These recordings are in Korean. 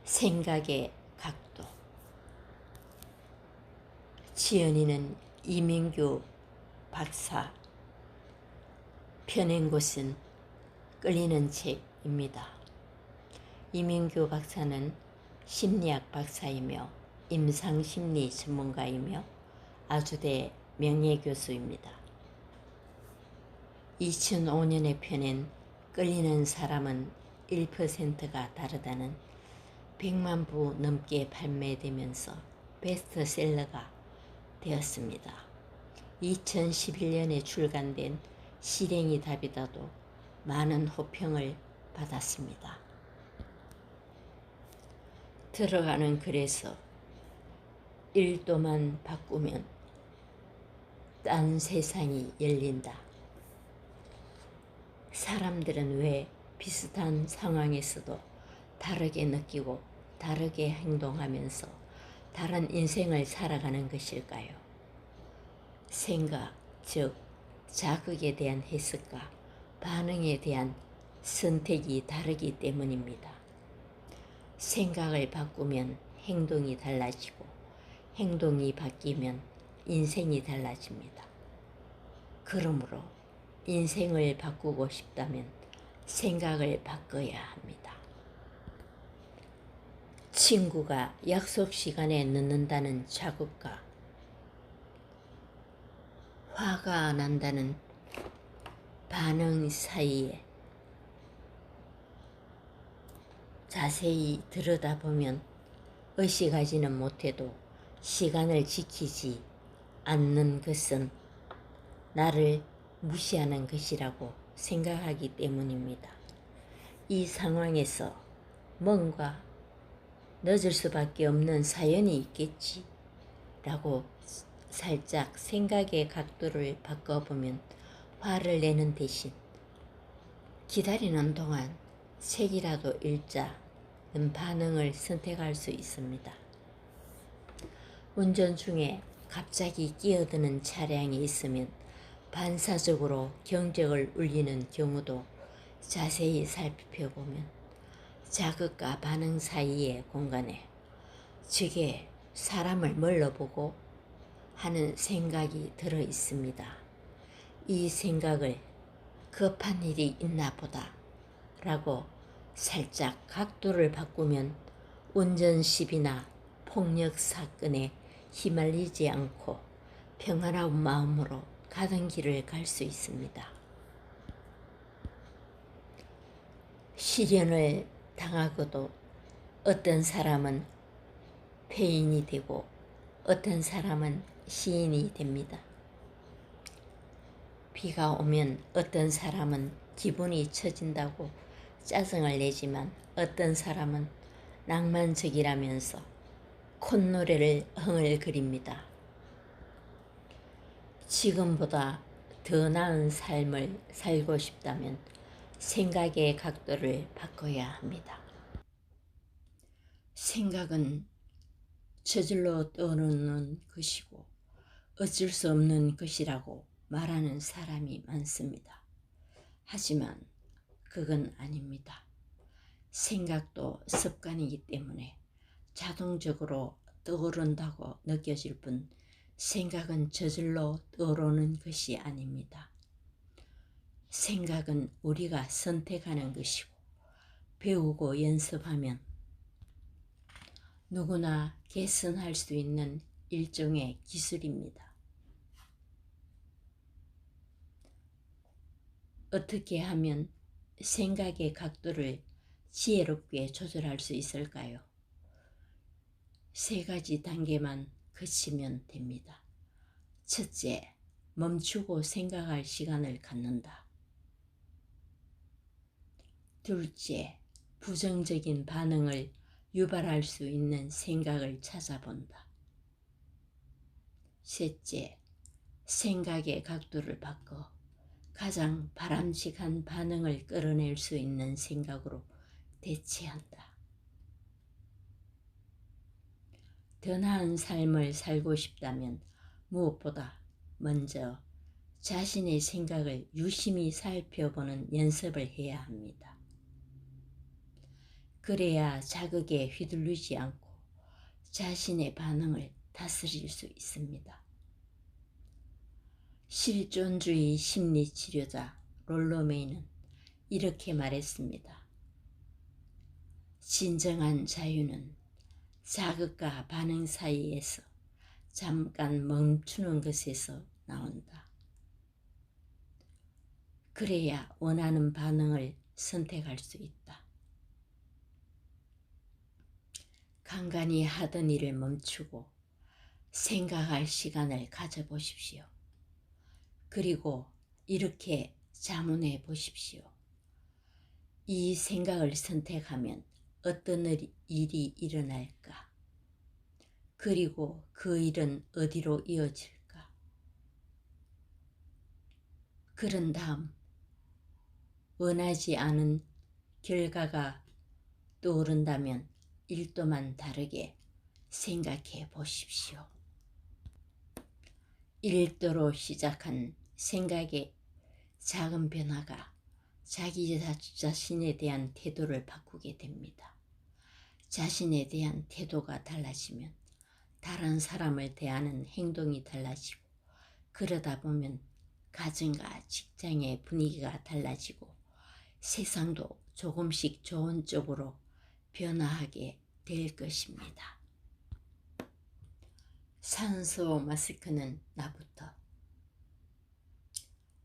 생각의 각도. 지연이는 이민규 박사 펴낸 곳은 끌리는 책입니다. 이민규 박사는 심리학 박사이며 임상심리 전문가이며 아주대 명예교수입니다. 2005년에 펴낸 끌리는 사람은 1%가 다르다는 100만 부 넘게 판매되면서 베스트셀러가 되었습니다. 2011년에 출간된 실행이 답이다도 많은 호평을 받았습니다. 들어가는 글에서 1도만 바꾸면 딴 세상이 열린다. 사람들은 왜 비슷한 상황에서도 다르게 느끼고 다르게 행동하면서 다른 인생을 살아가는 것일까요? 생각, 즉 자극에 대한 해석과 반응에 대한 선택이 다르기 때문입니다. 생각을 바꾸면 행동이 달라지고 행동이 바뀌면 인생이 달라집니다. 그러므로 인생을 바꾸고 싶다면 생각을 바꿔야 합니다. 친구가 약속 시간에 늦는다는 자극과 화가 난다는 반응 사이에 자세히 들여다보면 의식하지는 못해도 시간을 지키지 않는 것은 나를 무시하는 것이라고 생각하기 때문입니다. 이 상황에서 뭔가 늦을 수밖에 없는 사연이 있겠지 라고 살짝 생각의 각도를 바꿔보면 화를 내는 대신 기다리는 동안 책이라도 읽자는 반응을 선택할 수 있습니다. 운전 중에 갑자기 끼어드는 차량이 있으면 반사적으로 경적을 울리는 경우도 자세히 살펴보면 자극과 반응 사이의 공간에 즉에 사람을 멀러보고 하는 생각이 들어 있습니다. 이 생각을 급한 일이 있나 보다 라고 살짝 각도를 바꾸면 운전 시비나 폭력 사건에 휘말리지 않고 평안한 마음으로 가던 길을 갈 수 있습니다. 시련을 당하고도 어떤 사람은 패인이 되고 어떤 사람은 시인이 됩니다. 비가 오면 어떤 사람은 기분이 처진다고 짜증을 내지만 어떤 사람은 낭만적이라면서 콧노래를 흥얼거립니다. 지금보다 더 나은 삶을 살고 싶다면 생각의 각도를 바꿔야 합니다. 생각은 저절로 떠오르는 것이고 어쩔 수 없는 것이라고 말하는 사람이 많습니다. 하지만 그건 아닙니다. 생각도 습관이기 때문에 자동적으로 떠오른다고 느껴질 뿐 생각은 저절로 떠오르는 것이 아닙니다. 생각은 우리가 선택하는 것이고 배우고 연습하면 누구나 개선할 수 있는 일종의 기술입니다. 어떻게 하면 생각의 각도를 지혜롭게 조절할 수 있을까요? 3가지 단계만 거치면 됩니다. 첫째, 멈추고 생각할 시간을 갖는다. 둘째, 부정적인 반응을 유발할 수 있는 생각을 찾아본다. 셋째, 생각의 각도를 바꿔 가장 바람직한 반응을 끌어낼 수 있는 생각으로 대체한다. 더 나은 삶을 살고 싶다면 무엇보다 먼저 자신의 생각을 유심히 살펴보는 연습을 해야 합니다. 그래야 자극에 휘둘리지 않고 자신의 반응을 다스릴 수 있습니다. 실존주의 심리치료자 롤로메이는 이렇게 말했습니다. 진정한 자유는 자극과 반응 사이에서 잠깐 멈추는 것에서 나온다. 그래야 원하는 반응을 선택할 수 있다. 간간히 하던 일을 멈추고 생각할 시간을 가져보십시오. 그리고 이렇게 자문해 보십시오. 이 생각을 선택하면 어떤 일이 일어날까? 그리고 그 일은 어디로 이어질까? 그런 다음 원하지 않은 결과가 떠오른다면 1도만 다르게 생각해 보십시오. 1도로 시작한 생각의 작은 변화가 자기 자신에 대한 태도를 바꾸게 됩니다. 자신에 대한 태도가 달라지면 다른 사람을 대하는 행동이 달라지고, 그러다 보면 가정과 직장의 분위기가 달라지고 세상도 조금씩 좋은 쪽으로 변화하게 될 것입니다. 산소 마스크는 나부터.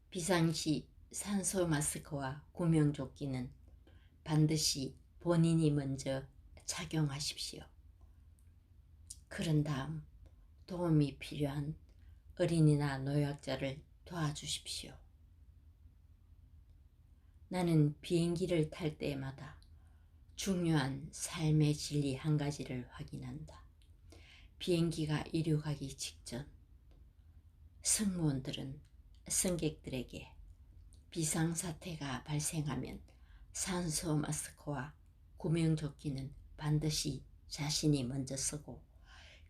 비상시 산소 마스크와 구명조끼는 반드시 본인이 먼저 착용하십시오. 그런 다음 도움이 필요한 어린이나 노약자를 도와주십시오. 나는 비행기를 탈 때마다 중요한 삶의 진리 한 가지를 확인한다. 비행기가 이륙하기 직전 승무원들은 승객들에게 비상사태가 발생하면 산소 마스크와 구명조끼는 반드시 자신이 먼저 쓰고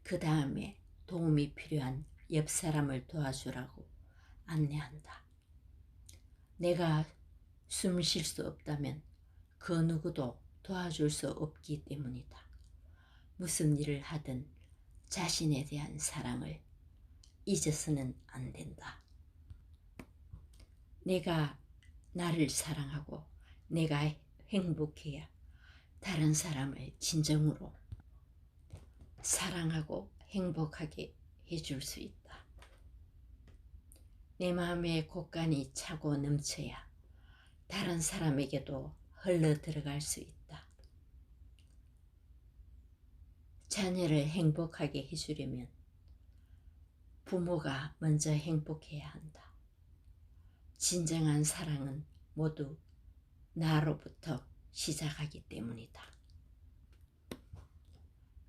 그 다음에 도움이 필요한 옆 사람을 도와주라고 안내한다. 내가 숨 쉴 수 없다면 그 누구도 도와줄 수 없기 때문이다. 무슨 일을 하든 자신에 대한 사랑을 잊어서는 안 된다. 내가 나를 사랑하고 내가 행복해야 다른 사람을 진정으로 사랑하고 행복하게 해줄 수 있다. 내 마음의 곳간이 차고 넘쳐야 다른 사람에게도 흘러 들어갈 수 있다. 자녀를 행복하게 해주려면 부모가 먼저 행복해야 한다. 진정한 사랑은 모두 나로부터 시작하기 때문이다.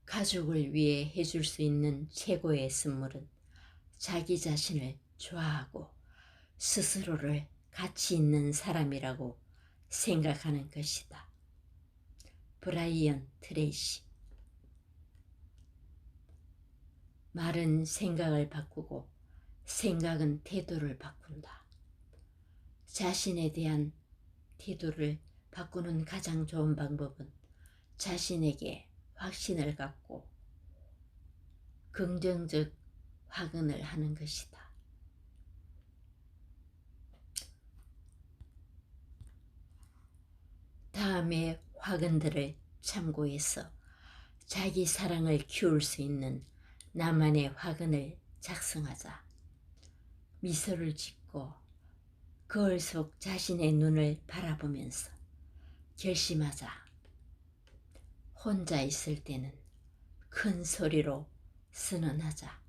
가족을 위해 해줄 수 있는 최고의 선물은 자기 자신을 좋아하고 스스로를 가치 있는 사람이라고 생각하는 것이다. 브라이언 트레이시. 말은 생각을 바꾸고 생각은 태도를 바꾼다. 자신에 대한 태도를 바꾸는 가장 좋은 방법은 자신에게 확신을 갖고 긍정적 확언을 하는 것이다. 다음의 확언들을 참고해서 자기 사랑을 키울 수 있는 나만의 확언을 작성하자. 미소를 짓고 거울 속 자신의 눈을 바라보면서 결심하자. 혼자 있을 때는 큰 소리로 선언하자.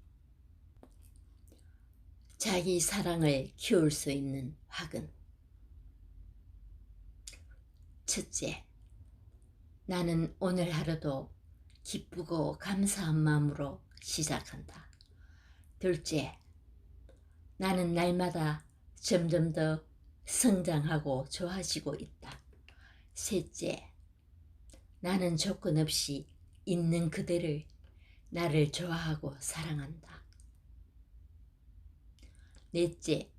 자기 사랑을 키울 수 있는 확언. 첫째, 나는 오늘 하루도 기쁘고 감사한 마음으로 시작한다. 둘째, 나는 날마다 점점 더 성장하고 좋아지고 있다. 셋째, 나는 조건 없이 있는 그대를 나를 좋아하고 사랑한다. 넷째,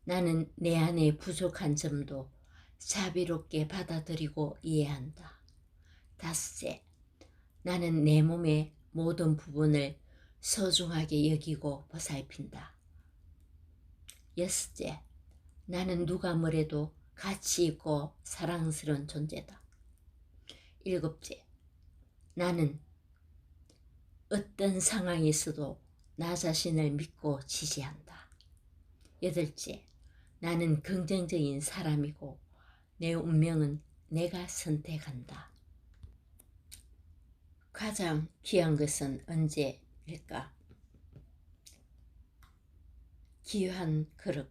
나는 내 안에 부족한 점도 자비롭게 받아들이고 이해한다. 5째, 나는 내 몸의 모든 부분을 소중하게 여기고 보살핀다. 6째, 나는 누가 뭐래도 가치 있고 사랑스러운 존재다. 7째, 나는 어떤 상황이 있어도 나 자신을 믿고 지지한다. 8째, 나는 긍정적인 사람이고 내 운명은 내가 선택한다. 가장 귀한 것은 언제일까? 귀한 그릇,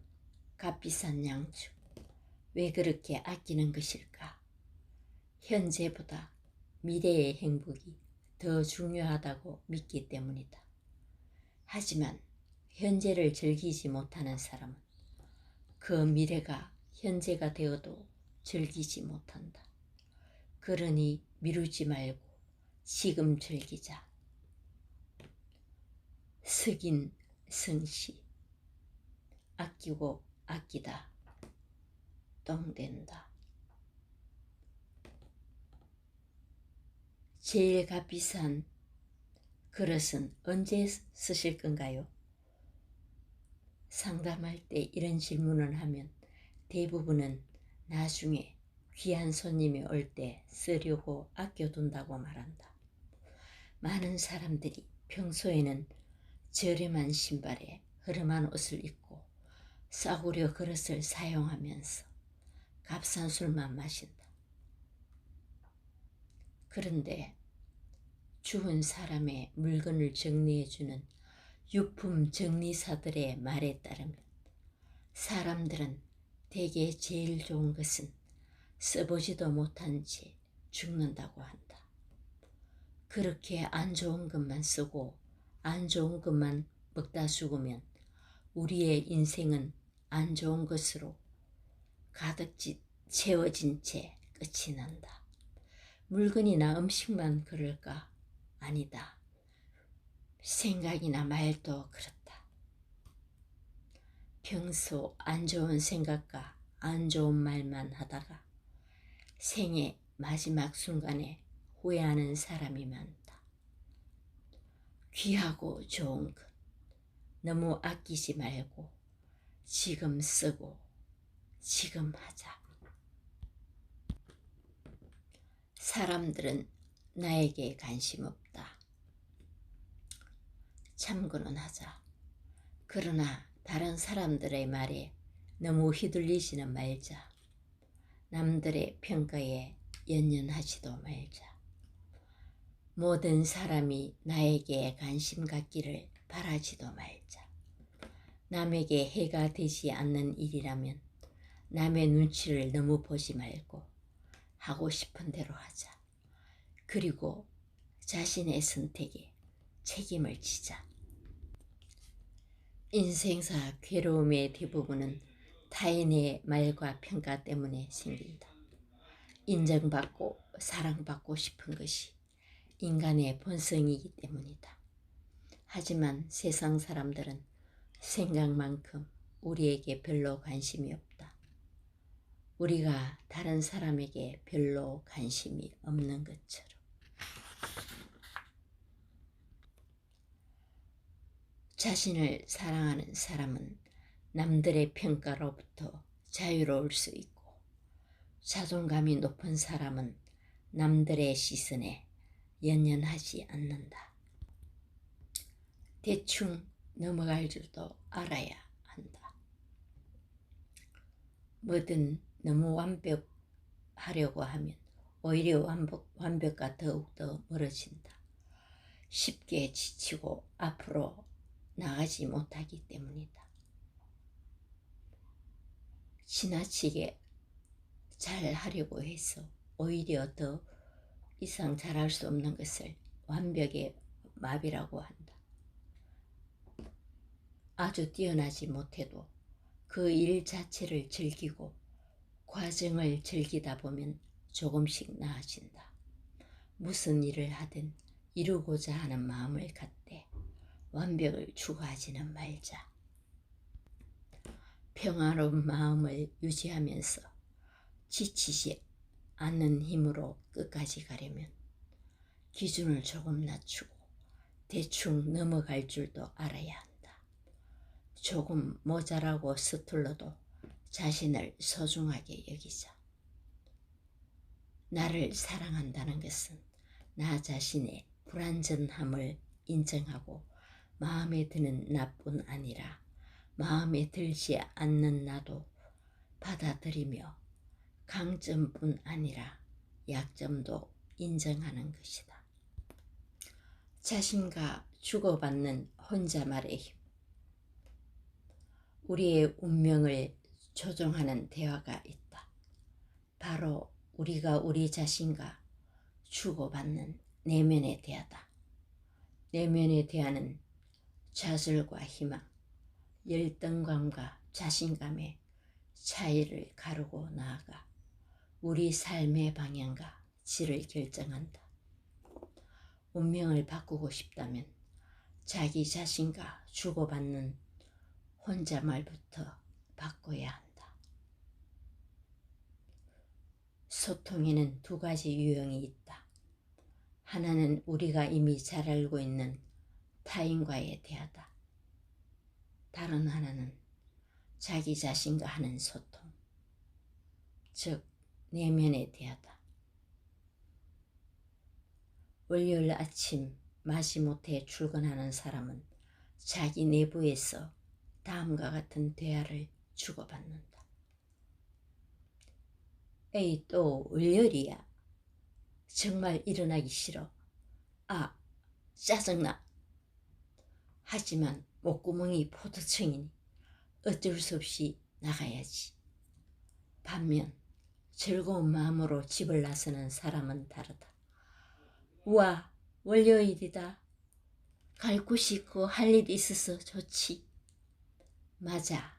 값비싼 양주. 왜 그렇게 아끼는 것일까? 현재보다 미래의 행복이 더 중요하다고 믿기 때문이다. 하지만 현재를 즐기지 못하는 사람은 그 미래가 현재가 되어도 즐기지 못한다. 그러니 미루지 말고 지금 즐기자. 석인 성시. 아끼고 아끼다 똥 된다. 제일 값비싼 그릇은 언제 쓰실 건가요? 상담할 때 이런 질문을 하면 대부분은 나중에 귀한 손님이 올 때 쓰려고 아껴둔다고 말한다. 많은 사람들이 평소에는 저렴한 신발에 허름한 옷을 입고 싸구려 그릇을 사용하면서 값싼 술만 마신다. 그런데 죽은 사람의 물건을 정리해주는 유품 정리사들의 말에 따르면 사람들은 대개 제일 좋은 것은 써보지도 못한 채 죽는다고 한다. 그렇게 안 좋은 것만 쓰고 안 좋은 것만 먹다 죽으면 우리의 인생은 안 좋은 것으로 가득 채워진 채 끝이 난다. 물건이나 음식만 그럴까? 아니다. 생각이나 말도 그렇다. 평소 안 좋은 생각과 안 좋은 말만 하다가 생의 마지막 순간에 후회하는 사람이 많다. 귀하고 좋은 것 너무 아끼지 말고 지금 쓰고 지금 하자. 사람들은 나에게 관심 없다. 참고는 하자. 그러나 다른 사람들의 말에 너무 휘둘리지는 말자. 남들의 평가에 연연하지도 말자. 모든 사람이 나에게 관심 갖기를 바라지도 말자. 남에게 해가 되지 않는 일이라면 남의 눈치를 너무 보지 말고 하고 싶은 대로 하자. 그리고 자신의 선택에 책임을 지자. 인생사 괴로움의 대부분은 타인의 말과 평가 때문에 생긴다. 인정받고 사랑받고 싶은 것이 인간의 본성이기 때문이다. 하지만 세상 사람들은 생각만큼 우리에게 별로 관심이 없다. 우리가 다른 사람에게 별로 관심이 없는 것처럼. 자신을 사랑하는 사람은 남들의 평가로부터 자유로울 수 있고, 자존감이 높은 사람은 남들의 시선에 연연하지 않는다. 대충 넘어갈 줄도 알아야 한다. 뭐든 너무 완벽하려고 하면 오히려 완벽과 더욱더 멀어진다. 쉽게 지치고 앞으로 나가지 못하기 때문이다. 지나치게 잘 하려고 해서 오히려 더 이상 잘할 수 없는 것을 완벽의 마비라고 한다. 아주 뛰어나지 못해도 그 일 자체를 즐기고 과정을 즐기다 보면 조금씩 나아진다. 무슨 일을 하든 이루고자 하는 마음을 갖되 완벽을 추구하지는 말자. 평화로운 마음을 유지하면서 지치지 않는 힘으로 끝까지 가려면 기준을 조금 낮추고 대충 넘어갈 줄도 알아야 한다. 조금 모자라고 서툴러도 자신을 소중하게 여기자. 나를 사랑한다는 것은 나 자신의 불완전함을 인정하고 마음에 드는 나뿐 아니라 마음에 들지 않는 나도 받아들이며 강점뿐 아니라 약점도 인정하는 것이다. 자신과 주고받는 혼자말의 힘. 우리의 운명을 조종하는 대화가 있다. 바로 우리가 우리 자신과 주고받는 내면의 대화다. 내면의 대화는 좌절과 희망, 열등감과 자신감의 차이를 가르고 나아가 우리 삶의 방향과 질을 결정한다. 운명을 바꾸고 싶다면 자기 자신과 주고받는 혼자말부터 바꿔야 한다. 소통에는 두 가지 유형이 있다. 하나는 우리가 이미 잘 알고 있는 타인과의 대화다. 다른 하나는 자기 자신과 하는 소통, 즉 내면의 대화다. 월요일 아침 마지못해 출근하는 사람은 자기 내부에서 다음과 같은 대화를 주고받는다. 에이, 또 월요일이야. 정말 일어나기 싫어. 아, 짜증나. 하지만 목구멍이 포도청이니 어쩔 수 없이 나가야지. 반면 즐거운 마음으로 집을 나서는 사람은 다르다. 우와, 월요일이다. 갈 곳이 있고 할 일이 있어서 좋지. 맞아.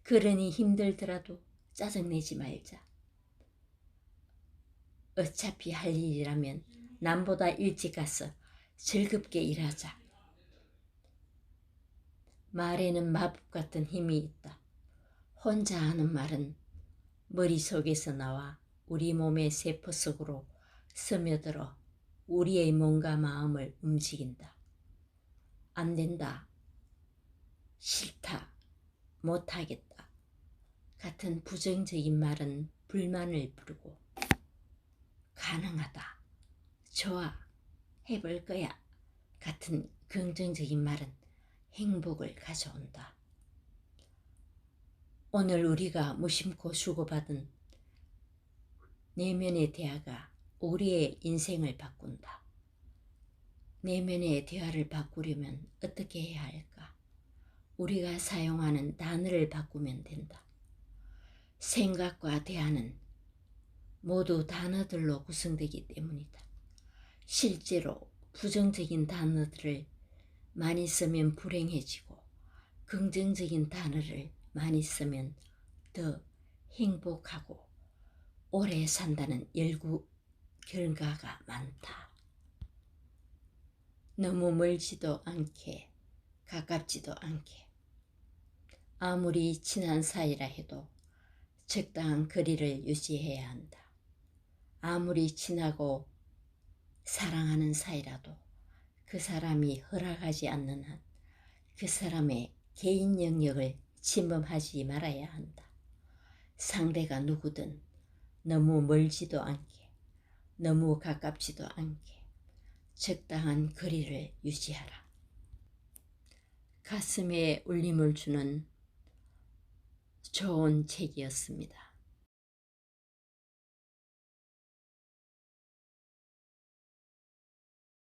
그러니 힘들더라도 짜증내지 말자. 어차피 할 일이라면 남보다 일찍 가서 즐겁게 일하자. 말에는 마법 같은 힘이 있다. 혼자 하는 말은 머릿속에서 나와 우리 몸의 세포 속으로 스며들어 우리의 몸과 마음을 움직인다. 안 된다. 싫다. 못하겠다. 같은 부정적인 말은 불만을 부르고 가능하다. 좋아. 해볼 거야. 같은 긍정적인 말은 행복을 가져온다. 오늘 우리가 무심코 주고받은 내면의 대화가 우리의 인생을 바꾼다. 내면의 대화를 바꾸려면 어떻게 해야 할까? 우리가 사용하는 단어를 바꾸면 된다. 생각과 대화는 모두 단어들로 구성되기 때문이다. 실제로 부정적인 단어들을 많이 쓰면 불행해지고 긍정적인 단어를 많이 쓰면 더 행복하고 오래 산다는 연구 결과가 많다. 너무 멀지도 않게 가깝지도 않게 아무리 친한 사이라 해도 적당한 거리를 유지해야 한다. 아무리 친하고 사랑하는 사이라도 그 사람이 허락하지 않는 한 그 사람의 개인 영역을 침범하지 말아야 한다. 상대가 누구든 너무 멀지도 않게 너무 가깝지도 않게 적당한 거리를 유지하라. 가슴에 울림을 주는 좋은 책이었습니다.